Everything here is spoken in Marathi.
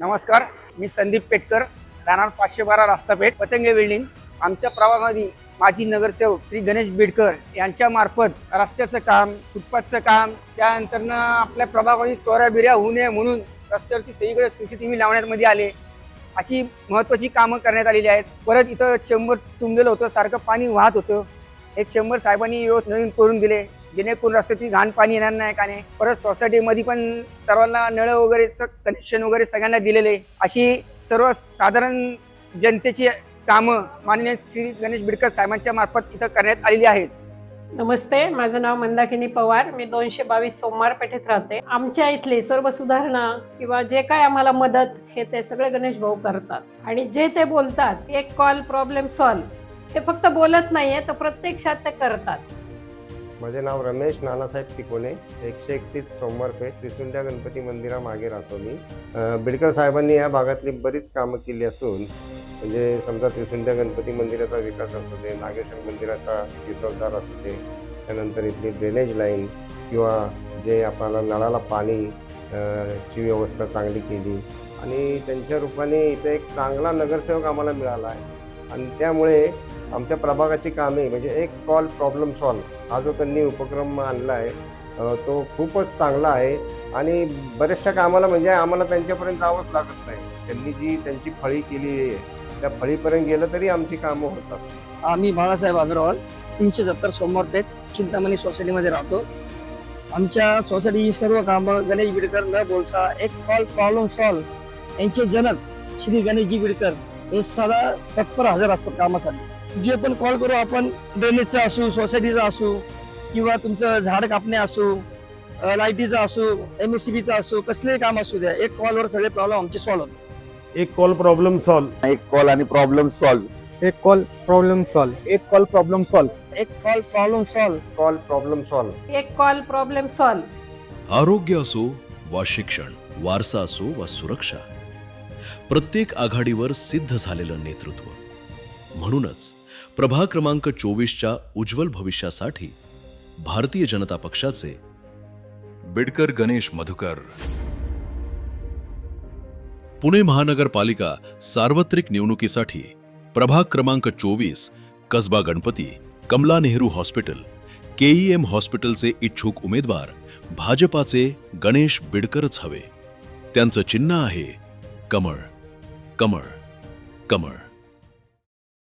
नमस्कार, मी संदीप पेटकर, राहणार 512 रास्तापेठ, पतंगे बिल्डिंग. आमच्या प्रभागामध्ये माजी नगरसेवक श्री गणेश बिडकर यांच्या मार्फत रस्त्याचं काम, फुटपाथचं काम, त्यानंतर आपल्या प्रभागामध्ये चोऱ्या बिऱ्या होऊ नये म्हणून रस्त्यावरती सगळीकडे CCTV लावण्यात आले. अशी महत्त्वाची कामं करण्यात आलेली आहेत. परत इथं चेंबर तुंबलेलं होतं, सारखं पाणी वाहत होतं. हे चेंबर साहेबांनी नवीन करून दिले, जेणेकरून रस्त्याची घाण पाणी येणार नाही का नाही. परत सोसायटीमध्ये पण सर्वांना नळ वगैरेचं कनेक्शन वगैरे सगळ्यांना दिलेले. अशी सर्वसाधारण जनतेची कामं माननीय श्री गणेश बिडकर साहेबांच्या मार्फत इथं करण्यात आलेली आहेत. नमस्ते, माझं नाव मंदाकिनी पवार. मी 222 सोमवार पेठेत राहते. आमच्या इथली सर्व सुधारणा किंवा जे काय आम्हाला मदत हे ते सगळे गणेश भाऊ करतात. आणि जे ते बोलतात, एक कॉल प्रॉब्लेम सॉल्व, हे फक्त बोलत नाहीये तर प्रत्यक्षात ते करतात. माझे नाव रमेश नानासाहेब तिकोने, 131 सोमवारपेठ, त्रिशुंड्या गणपती मंदिरामागे राहतो मी. बिडकर साहेबांनी या भागातली बरीच कामं केली असून, म्हणजे समजा त्रिशुंड्या गणपती मंदिराचा विकास असू दे, नागेश्वर मंदिराचा जीर्णोद्धार असू दे, त्यानंतर इथली ड्रेनेज लाईन किंवा जे आपल्याला नळाला पाणी ची व्यवस्था चांगली केली आणि त्यांच्या रूपाने इथे एक चांगला नगरसेवक आम्हाला मिळाला आहे. आणि त्यामुळे आमच्या प्रभागाची कामे म्हणजे एक कॉल प्रॉब्लेम सॉल्व हा जो त्यांनी उपक्रम आणला आहे तो खूपच चांगला आहे. आणि बऱ्याचशा कामाला म्हणजे आम्हाला त्यांच्यापर्यंत जावंच लागत नाही. त्यांनी जी त्यांची फळी केली आहे त्या फळीपर्यंत गेलं तरी आमची कामं होतात. आम्ही बाळासाहेब अग्रवाल 370 सोमवारपेठ चिंतामणी सोसायटीमध्ये राहतो. आमच्या सोसायटीची सर्व कामं गणेश बिडकर न बोलता एक कॉल प्रॉब्लेम सॉल्व यांचे जनक श्री गणेशजी बिडकर हे सदा तत्पर हजर असतात कामासाठी. जे पण कॉल करू आपण, ड्रेनेजचा असू, सोसायटीचा असू किंवा तुमचं झाड कापणे असू, लाईटीचा असू, MSCBचा असू, कसलेही काम असू द्या, एक कॉलवर सगळे प्रॉब्लेम आमचे सॉल्व्ह होतात. एक कॉल प्रॉब्लेम सॉल्व, एक कॉल आणि प्रॉब्लेम सॉल्व, एक कॉल प्रॉब्लेम सॉल्व, एक कॉल प्रॉब्लेम सॉल्व, एक call problem solve, call problem solve, एक कॉल प्रॉब्लेम सॉल्व. आरोग्य असो वा शिक्षण, वारसा असो वा सुरक्षा, प्रत्येक आघाडीवर सिद्ध झालेलं नेतृत्व. म्हणूनच प्रभाग क्रमांक 24च्या उज्ज्वल भविष्यासाठी भारतीय जनता पक्षाचे बिडकर गणेश मधुकर. पुणे महानगरपालिका सार्वत्रिक निवडणुकीसाठी प्रभाग क्रमांक 24 कसबा गणपती, कमला नेहरू हॉस्पिटल, KEM हॉस्पिटलचे इच्छुक उमेदवार भाजपाचे गणेश बिडकरच हवे. त्यांचं चिन्ह आहे कमळ. कमळ, कमळ.